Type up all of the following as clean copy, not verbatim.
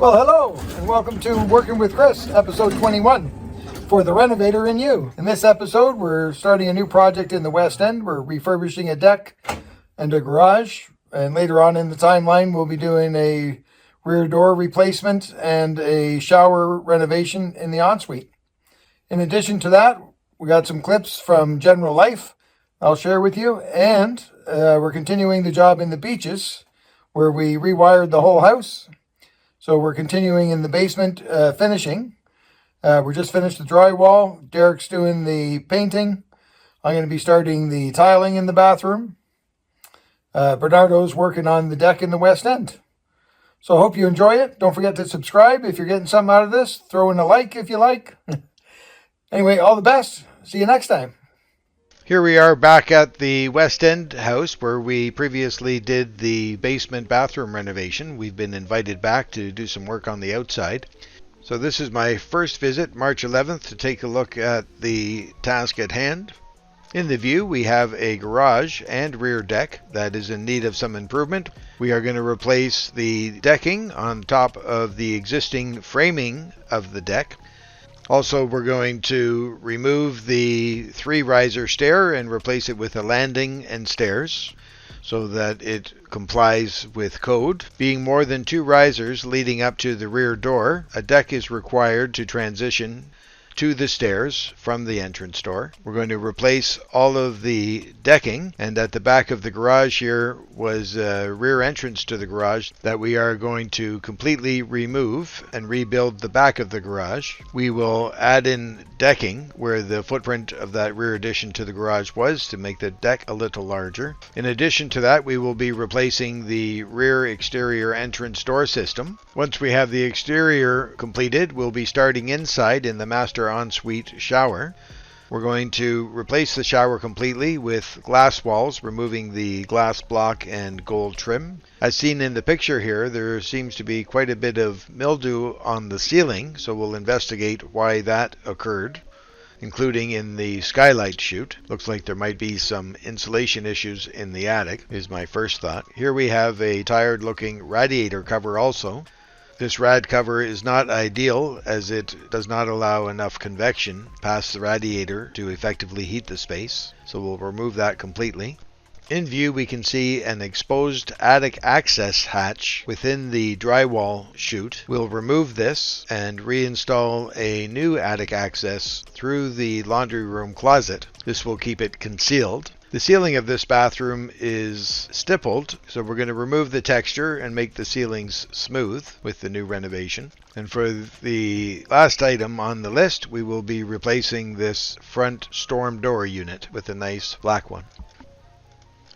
Well, hello, and welcome to Working with Chris, episode 21, for the renovator in you. In this episode, we're starting a new project in the West End. We're refurbishing a deck and a garage, and later on in the timeline, we'll be doing a rear door replacement and a shower renovation in the ensuite. In addition to that, we got some clips from General Life I'll share with you, and we're continuing the job in the Beaches, where we rewired the whole house. So we're continuing in the basement finishing. We're just finished the drywall. Derek's doing the painting. I'm going to be starting the tiling in the bathroom. Bernardo's working on the deck in the West End. So I hope you enjoy it. Don't forget to subscribe if you're getting something out of this. Throw in a like if you like. Anyway, all the best. See you next time. Here we are back at the West End house where we previously did the basement bathroom renovation. We've been invited back to do some work on the outside. So this is my first visit, March 11th, to take a look at the task at hand. In the view, we have a garage and rear deck that is in need of some improvement. We are going to replace the decking on top of the existing framing of the deck. Also, we're going to remove the 3-riser stair and replace it with a landing and stairs so that it complies with code. Being more than 2 risers leading up to the rear door, a deck is required to transition to the stairs from the entrance door. We're going to replace all of the decking, and at the back of the garage here was a rear entrance to the garage that we are going to completely remove and rebuild the back of the garage. We will add in decking where the footprint of that rear addition to the garage was to make the deck a little larger. In addition to that, we will be replacing the rear exterior entrance door system. Once we have the exterior completed, we'll be starting inside in the master ensuite shower. We're going to replace the shower completely with glass walls, removing the glass block and gold trim. As seen in the picture here, there seems to be quite a bit of mildew on the ceiling, so we'll investigate why that occurred, including in the skylight chute. Looks like there might be some insulation issues in the attic, is my first thought. Here we have a tired looking radiator cover also. This rad cover is not ideal as it does not allow enough convection past the radiator to effectively heat the space, so we'll remove that completely. In view, we can see an exposed attic access hatch within the drywall chute. We'll remove this and reinstall a new attic access through the laundry room closet. This will keep it concealed. The ceiling of this bathroom is stippled, so we're going to remove the texture and make the ceilings smooth with the new renovation. And for the last item on the list, we will be replacing this front storm door unit with a nice black one.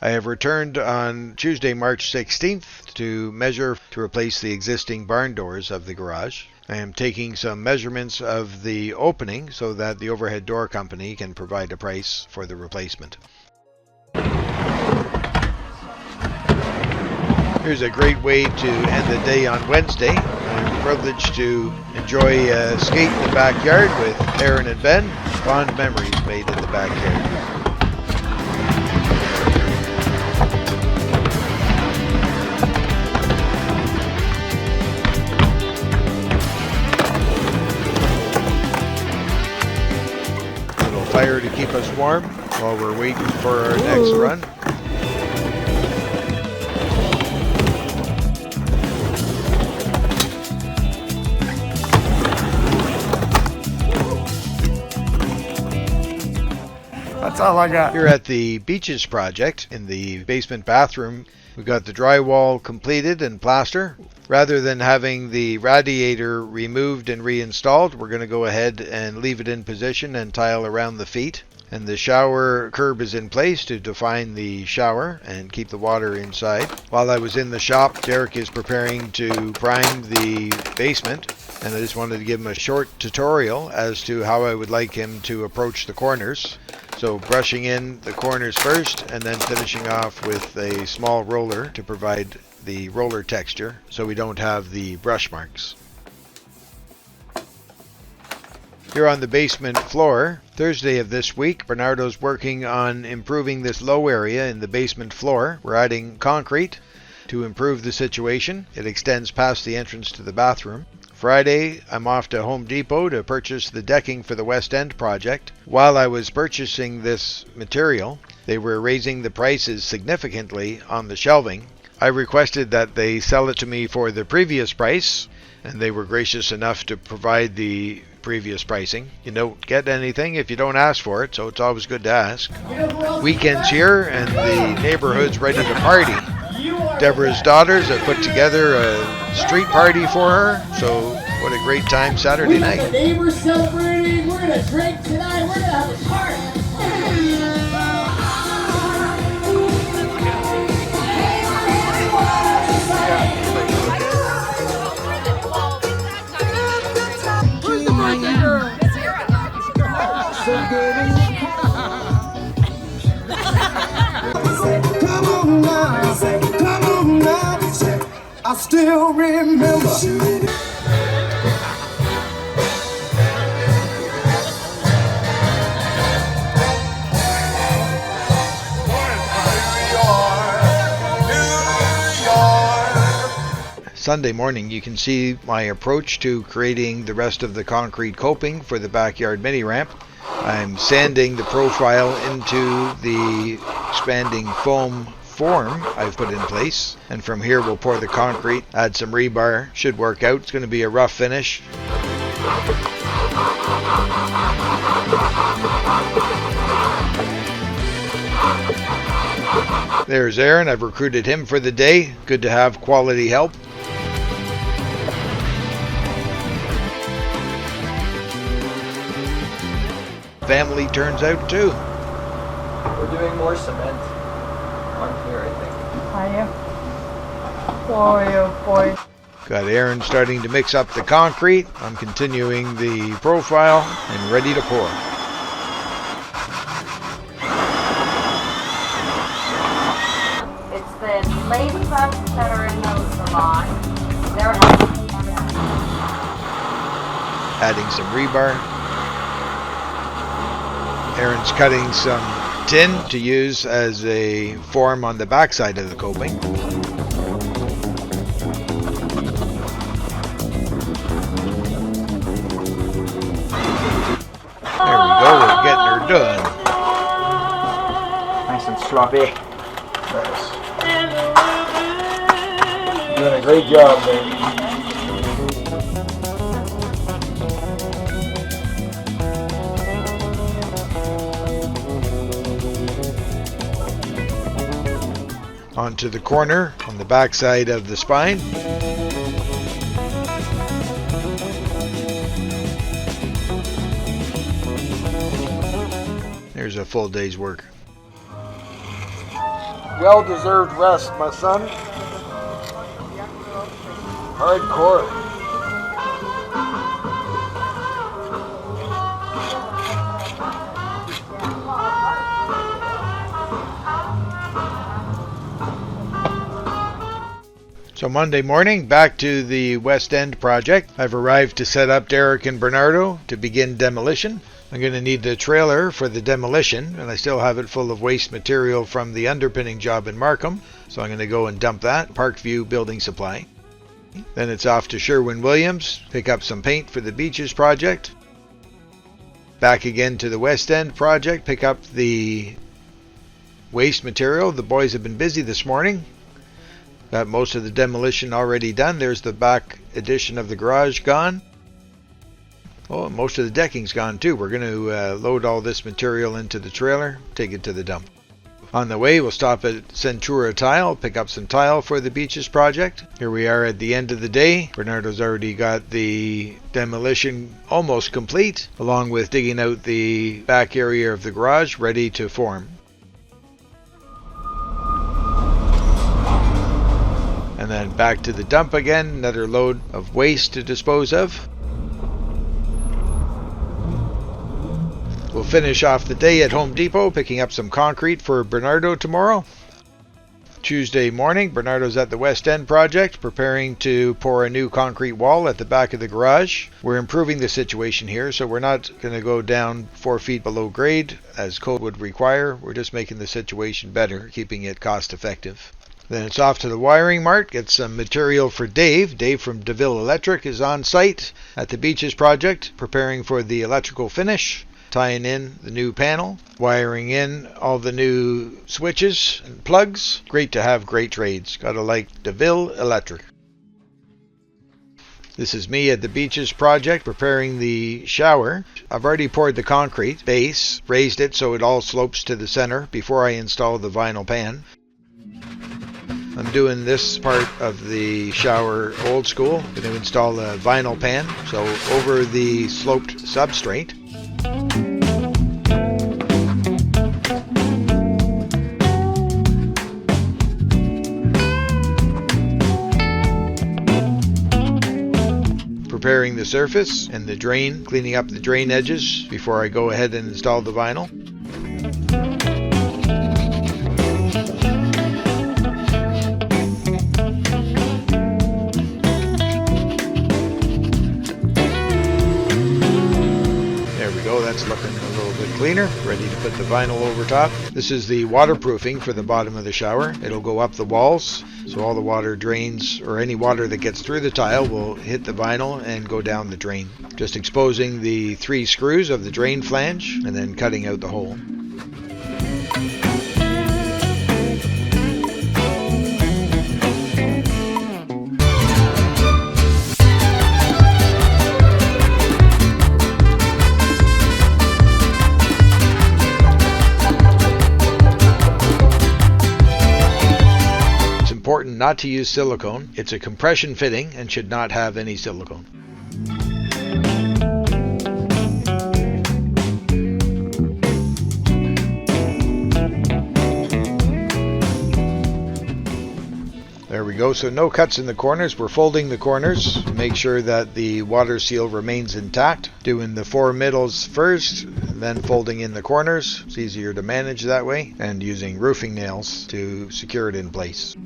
I have returned on Tuesday, March 16th to measure to replace the existing barn doors of the garage. I am taking some measurements of the opening so that the overhead door company can provide a price for the replacement. Here's a great way to end the day on Wednesday. I'm privileged to enjoy a skate in the backyard with Aaron and Ben. Fond memories made in the backyard. Little fire to keep us warm while we're waiting for our next run. That's all I got. Here at the Beaches project in the basement bathroom, we've got the drywall completed and plaster. Rather than having the radiator removed and reinstalled, we're going to go ahead and leave it in position and tile around the feet. And the shower curb is in place to define the shower and keep the water inside. While I was in the shop, Derek is preparing to prime the basement, and I just wanted to give him a short tutorial as to how I would like him to approach the corners. So brushing in the corners first and then finishing off with a small roller to provide the roller texture so we don't have the brush marks. Here on the basement floor, Thursday of this week, Bernardo's working on improving this low area in the basement floor. We're adding concrete to improve the situation. It extends past the entrance to the bathroom. Friday, I'm off to Home Depot to purchase the decking for the West End project. While I was purchasing this material, they were raising the prices significantly on the shelving. I requested that they sell it to me for the previous price, and they were gracious enough to provide the previous pricing. You don't get anything if you don't ask for it, so it's always good to ask. Weekend's here, and the neighborhood's ready to party. Deborah's daughters have put together a street party for her, so what a great time Saturday night. The neighbors celebrating, we're gonna drink tonight, we're gonna have a party. Where's the birthday girl? Come on now, I still remember. Sunday morning, you can see my approach to creating the rest of the concrete coping for the backyard mini ramp. I'm sanding the profile into the expanding foam form I've put in place, and from here we'll pour the concrete, add some rebar. Should work out. It's going to be a rough finish. There's Aaron. I've recruited him for the day. Good to have quality help. Family turns out too. We're doing more cement on here, I think. Are you? Boy, oh boy. Got Aaron starting to mix up the concrete. I'm continuing the profile and ready to pour. It's the ladybugs that are in the salon. They're helping. Adding some rebar. Aaron's cutting some tin to use as a form on the backside of the coping. There we go, we're getting her done. Nice and sloppy. Nice. Doing a great job, baby. Onto the corner on the back side of the spine. There's a full day's work. Well-deserved rest, my son. Hardcore. So Monday morning, back to the West End project. I've arrived to set up Derek and Bernardo to begin demolition. I'm going to need the trailer for the demolition, and I still have it full of waste material from the underpinning job in Markham, so I'm going to go and dump that. Parkview Building Supply. Then it's off to Sherwin-Williams, pick up some paint for the Beaches project. Back again to the West End project, pick up the waste material. The boys have been busy this morning. Got most of the demolition already done. There's the back addition of the garage gone. Oh, most of the decking's gone too. We're going to load all this material into the trailer, take it to the dump. On the way, we'll stop at Centura Tile, pick up some tile for the Beaches project. Here we are at the end of the day. Bernardo's already got the demolition almost complete, along with digging out the back area of the garage, ready to form. And then back to the dump again, another load of waste to dispose of. We'll finish off the day at Home Depot, picking up some concrete for Bernardo tomorrow. Tuesday morning, Bernardo's at the West End project, preparing to pour a new concrete wall at the back of the garage. We're improving the situation here, so we're not going to go down 4 feet below grade, as code would require. We're just making the situation better, keeping it cost effective. Then it's off to the wiring mart, get some material for Dave. Dave from DeVille Electric is on site at the Beaches project, preparing for the electrical finish, tying in the new panel, wiring in all the new switches and plugs. Great to have great trades. Gotta like DeVille Electric. This is me at the Beaches project preparing the shower. I've already poured the concrete base, raised it so it all slopes to the center before I install the vinyl pan. I'm doing this part of the shower old school. I'm going to install a vinyl pan, so over the sloped substrate. Preparing the surface and the drain, cleaning up the drain edges before I go ahead and install the vinyl. That's looking a little bit cleaner, ready to put the vinyl over top. This is the waterproofing for the bottom of the shower. It'll go up the walls, so all the water drains, or any water that gets through the tile will hit the vinyl and go down the drain. Just exposing the 3 screws of the drain flange and then cutting out the hole. Important not to use silicone. It's a compression fitting and should not have any silicone. There we go. So no cuts in the corners. We're folding the corners to make sure that the water seal remains intact. Doing the 4 middles first, then folding in the corners. It's easier to manage that way, and using roofing nails to secure it in place.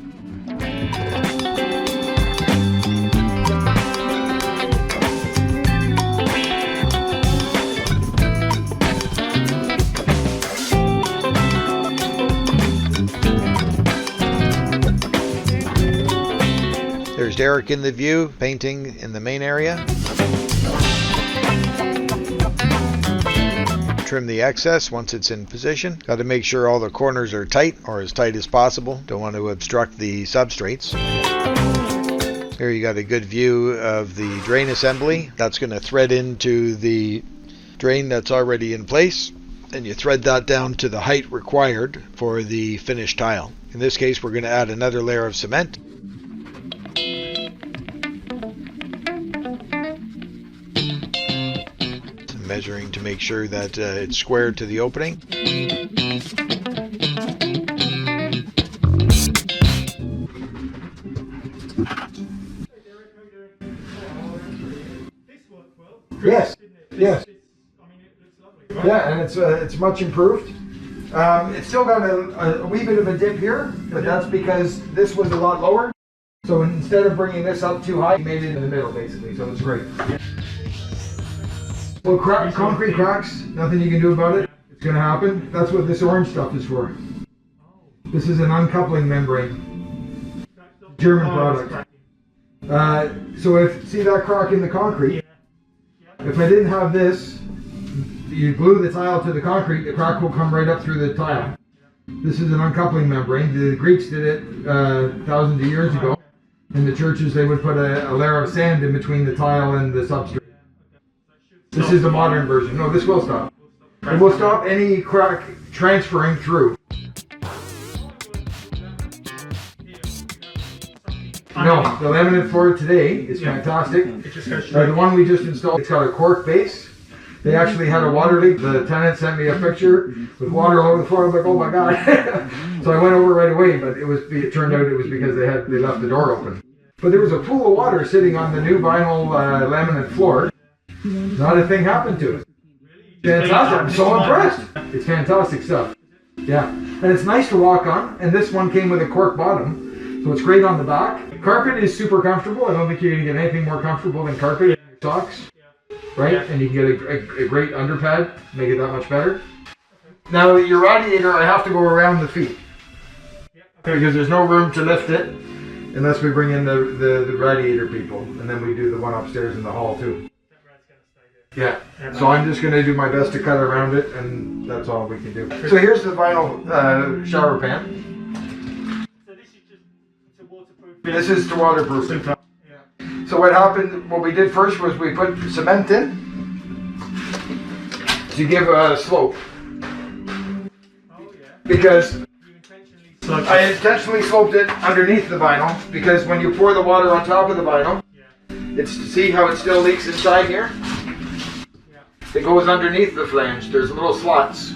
There's Derek in the view, painting in the main area. Trim the excess once it's in position. Got to make sure all the corners are tight, or as tight as possible. Don't want to obstruct the substrates. Here you got a good view of the drain assembly. That's going to thread into the drain that's already in place, and you thread that down to the height required for the finished tile. In this case, we're going to add another layer of cement. Measuring to make sure that it's squared to the opening. Yes, yes. Yeah, and it's much improved. It's still got a wee bit of a dip here, but that's because this was a lot lower. So instead of bringing this up too high, you made it in the middle basically, so it's great. Well, concrete cracks, nothing you can do about it. It's going to happen. That's what this orange stuff is for. This is an uncoupling membrane. German product. So see that crack in the concrete? If I didn't have this, you glue the tile to the concrete, the crack will come right up through the tile. This is an uncoupling membrane. The Greeks did it thousands of years ago. In the churches, they would put a layer of sand in between the tile and the substrate. This is the modern version. No, this will stop. It will stop any crack transferring through. No, the laminate floor today is fantastic. The one we just installed, it's got a cork base. They actually had a water leak. The tenant sent me a picture with water all over the floor. I was like, oh my god. So I went over right away, but it turned out it was because they left the door open. But there was a pool of water sitting on the new vinyl laminate floor. Not a thing happened to it. Fantastic. I'm so impressed. It's fantastic stuff. Yeah. And it's nice to walk on. And this one came with a cork bottom. So it's great on the back. Carpet is super comfortable. I don't think you're going to get anything more comfortable than carpet in your socks. Right? And you can get a great underpad. Make it that much better. Now your radiator, I have to go around the feet. Because there's no room to lift it unless we bring in the radiator people, and then we do the one upstairs in the hall too. Yeah, so I'm just going to do my best to cut around it, and that's all we can do. So here's the vinyl shower pan. So this is just to waterproof. This is to waterproof it. So what we did first was we put cement in to give a slope. Oh yeah. Because You intentionally I intentionally sloped it underneath the vinyl, because when you pour the water on top of the vinyl, it's to see how it still leaks inside here. It goes underneath the flange. There's little slots.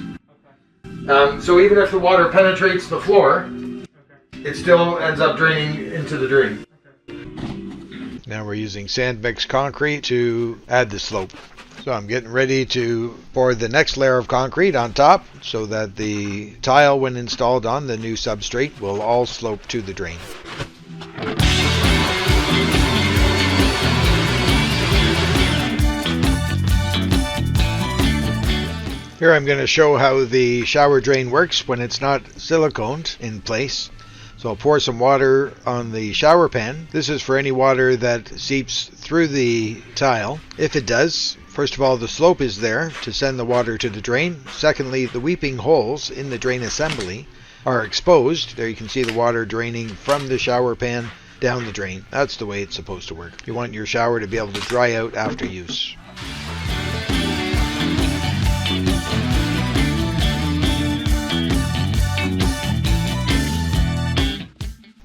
So even if the water penetrates the floor, it still ends up draining into the drain. Now we're using sand mixed concrete to add the slope. So I'm getting ready to pour the next layer of concrete on top so that the tile, when installed on the new substrate, will all slope to the drain. Here I'm going to show how the shower drain works when it's not siliconed in place. So I'll pour some water on the shower pan. This is for any water that seeps through the tile. If it does, first of all, the slope is there to send the water to the drain. Secondly, the weeping holes in the drain assembly are exposed. There you can see the water draining from the shower pan down the drain. That's the way it's supposed to work. You want your shower to be able to dry out after use.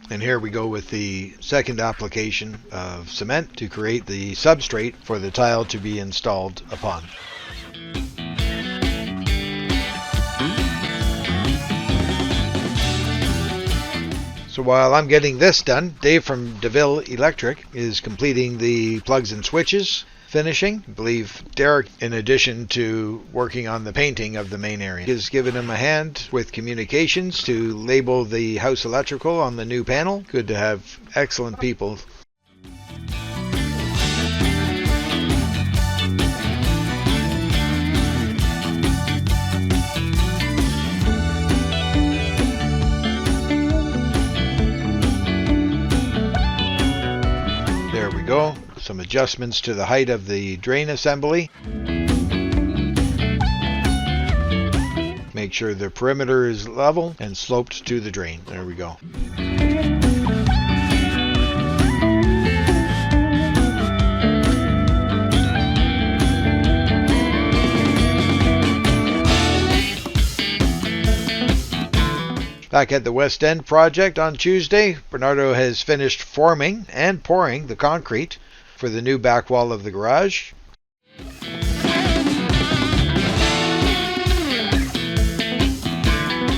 And here we go with the second application of cement to create the substrate for the tile to be installed upon. So while I'm getting this done, Dave from DeVille Electric is completing the plugs and switches finishing. I believe Derek, in addition to working on the painting of the main area, has given him a hand with communications to label the house electrical on the new panel. Good to have excellent people. There we go. Some adjustments to the height of the drain assembly. Make sure the perimeter is level and sloped to the drain. There we go. Back at the West End project on Tuesday, Bernardo has finished forming and pouring the concrete for the new back wall of the garage.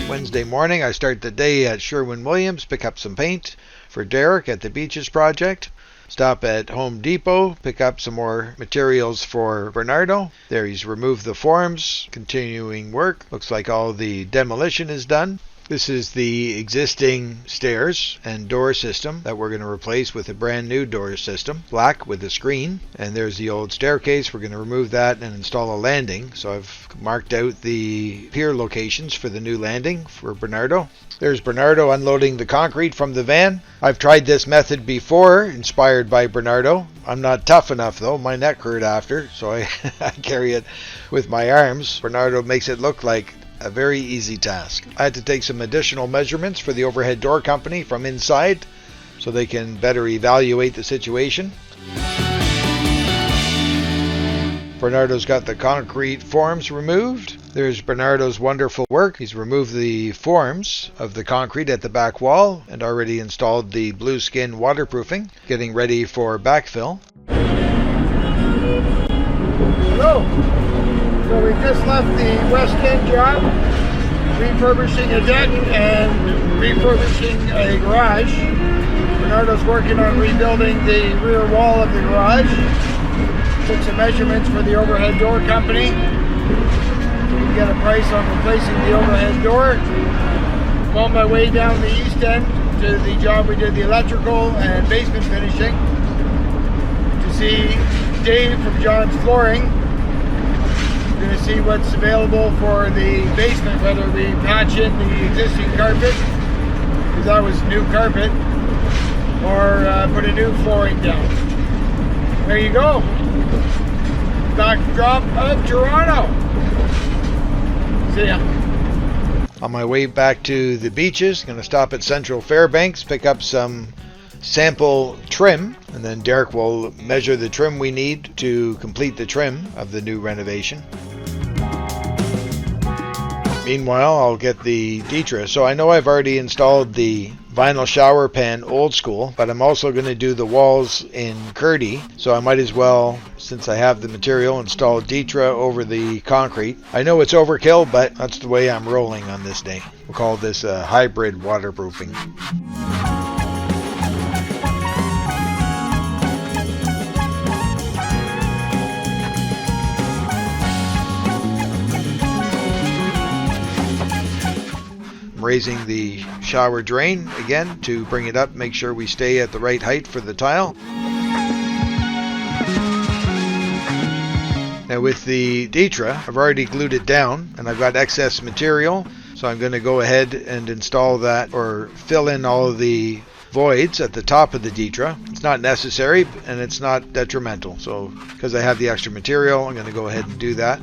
Wednesday morning, I start the day at Sherwin-Williams, pick up some paint for Derek at the Beaches project. Stop at Home Depot, pick up some more materials for Bernardo. There he's removed the forms, continuing work. Looks like all the demolition is done. This is the existing stairs and door system that we're going to replace with a brand new door system, black with a screen. And there's the old staircase. We're going to remove that and install a landing. So I've marked out the pier locations for the new landing for Bernardo. There's Bernardo unloading the concrete from the van. I've tried this method before, inspired by Bernardo. I'm not tough enough though. My neck hurt after, so I carry it with my arms. Bernardo makes it look like a very easy task. I had to take some additional measurements for the overhead door company from inside so they can better evaluate the situation. Bernardo's got the concrete forms removed. There's Bernardo's wonderful work. He's removed the forms of the concrete at the back wall and already installed the blue skin waterproofing, getting ready for backfill. Hello. So we just left the West End job, refurbishing a deck and refurbishing a garage. Bernardo's working on rebuilding the rear wall of the garage. Took some measurements for the overhead door company so we can get a price on replacing the overhead door. I'm on my way down the east end to the job we did the electrical and basement finishing to see Dave from John's Flooring. We're going to see what's available for the basement, whether we patch in the existing carpet, because that was new carpet, or put a new flooring down. There you go. Backdrop of Toronto. See ya. On my way back to the beaches, going to stop at Central Fairbanks, pick up some sample trim, and then Derek will measure the trim we need to complete the trim of the new renovation. Meanwhile, I'll get the Dietra. So I know I've already installed the vinyl shower pan old school, but I'm also going to do the walls in Curdy, so I might as well, since I have the material, install Dietra over the concrete. I know it's overkill, but that's the way I'm rolling on this day. We'll call this a hybrid waterproofing. Raising the shower drain again to bring it up, make sure we stay at the right height for the tile. Now with the Dietra, I've already glued it down and I've got excess material, so I'm going to go ahead and install that, or fill in all of the voids at the top of the Dietra. It's not necessary and it's not detrimental, so because I have the extra material, I'm going to go ahead and do that.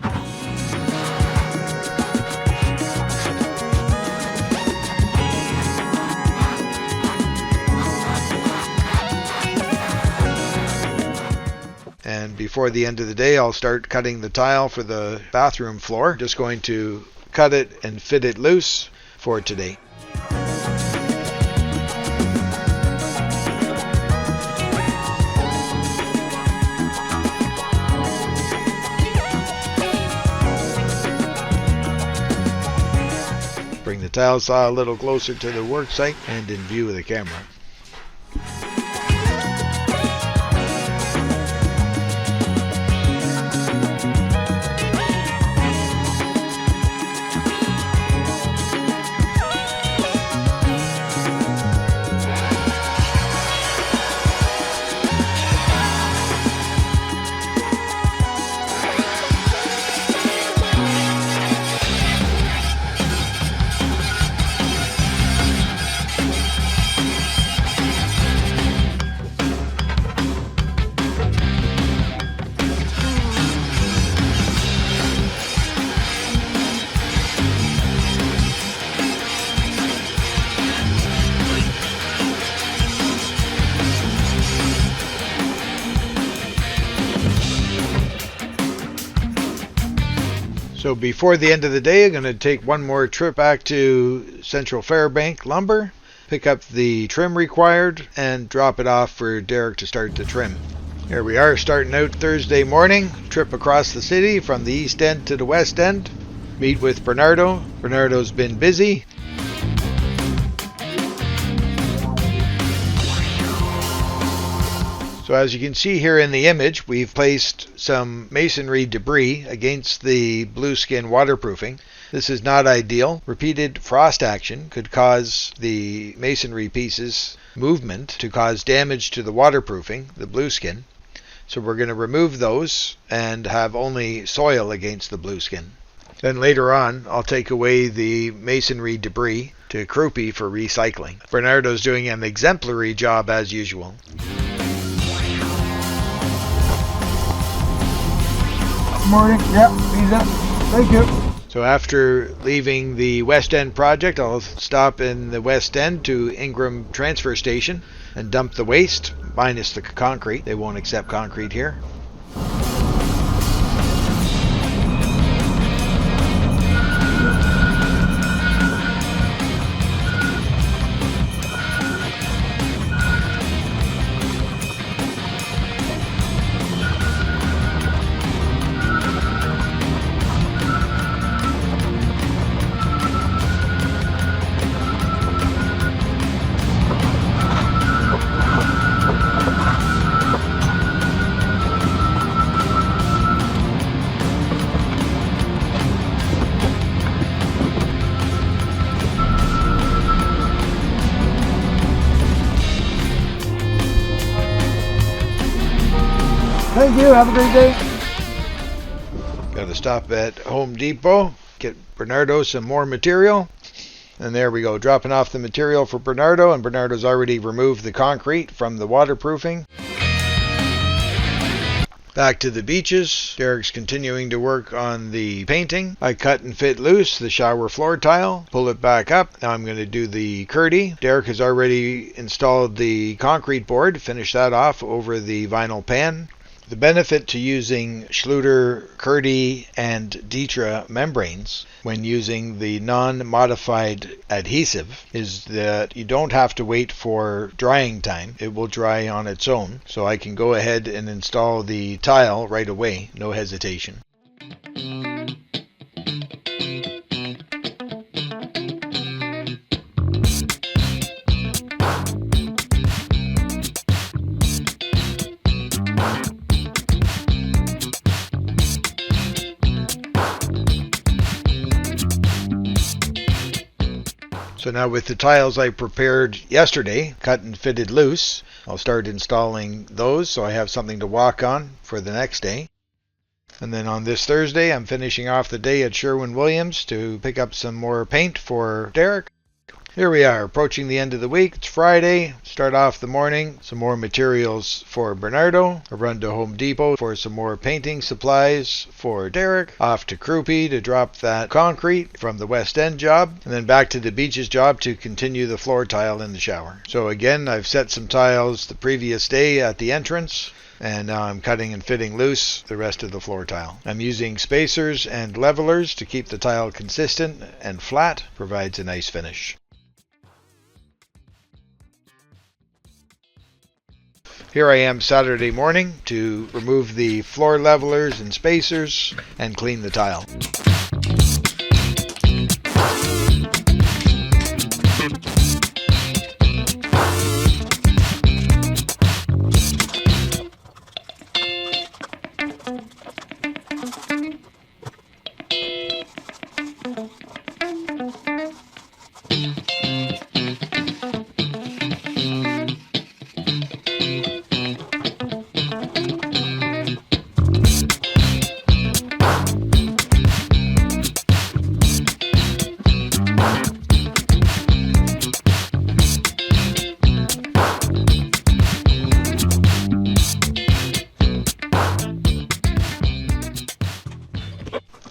And before the end of the day, I'll start cutting the tile for the bathroom floor. Just going to cut it and fit it loose for today. Bring the tile saw a little closer to the work site and in view of the camera. So before the end of the day, I'm going to take one more trip back to Central Fairbank Lumber, pick up the trim required, and drop it off for Derek to start the trim. Here we are, starting out Thursday morning, trip across the city from the east end to the west end. Meet with Bernardo. Bernardo's been busy. So as you can see here in the image, we've placed some masonry debris against the blueskin waterproofing. This is not ideal. Repeated frost action could cause the masonry pieces movement to cause damage to the waterproofing, the blueskin. So we're going to remove those and have only soil against the blueskin. Then later on, I'll take away the masonry debris to Croupi for recycling. Bernardo's doing an exemplary job as usual. Morning. Yeah, visa. Thank you. So after leaving the West End project, I'll stop in the West End to Ingram Transfer Station and dump the waste, minus the concrete. They won't accept concrete here. Thank you. Have a great day. Got to stop at Home Depot, get Bernardo some more material. And there we go, dropping off the material for Bernardo, and Bernardo's already removed the concrete from the waterproofing. Back to the beaches. Derek's continuing to work on the painting. I cut and fit loose the shower floor tile, pull it back up. Now I'm going to do the curdy. Derek has already installed the concrete board, finish that off over the vinyl pan. The benefit to using Schluter, Curdy, and Ditra membranes when using the non-modified adhesive is that you don't have to wait for drying time. It will dry on its own. So I can go ahead and install the tile right away, no hesitation. So now with the tiles I prepared yesterday, cut and fitted loose, I'll start installing those so I have something to walk on for the next day. And then on this Thursday, I'm finishing off the day at Sherwin-Williams to pick up some more paint for Derek. Here we are, approaching the end of the week. It's Friday. Start off the morning. Some more materials for Bernardo. A run to Home Depot for some more painting supplies for Derek. Off to Krupe to drop that concrete from the West End job. And then back to the beaches job to continue the floor tile in the shower. So again, I've set some tiles the previous day at the entrance. And now I'm cutting and fitting loose the rest of the floor tile. I'm using spacers and levelers to keep the tile consistent and flat. Provides a nice finish. Here I am Saturday morning to remove the floor levelers and spacers and clean the tile.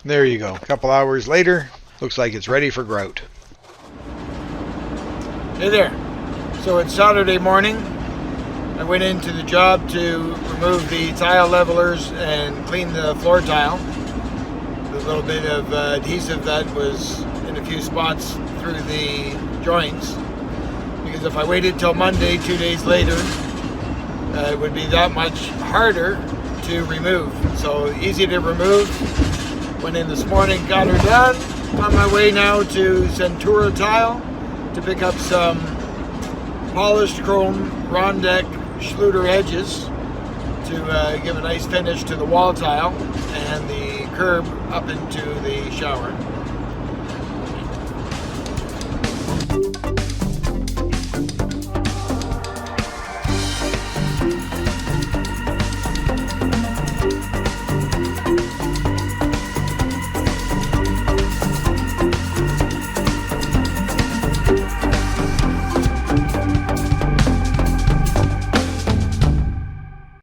There you go. A couple hours later, looks like it's ready for grout. Hey there. So it's Saturday morning. I went into the job to remove the tile levelers and clean the floor tile. The little bit of adhesive that was in a few spots through the joints. Because if I waited till Monday, 2 days later, it would be that much harder to remove. So easy to remove. Went in this morning, got her done. On my way now to Centura Tile to pick up some polished chrome Rondeck Schluter edges to give a nice finish to the wall tile and the curb up into the shower.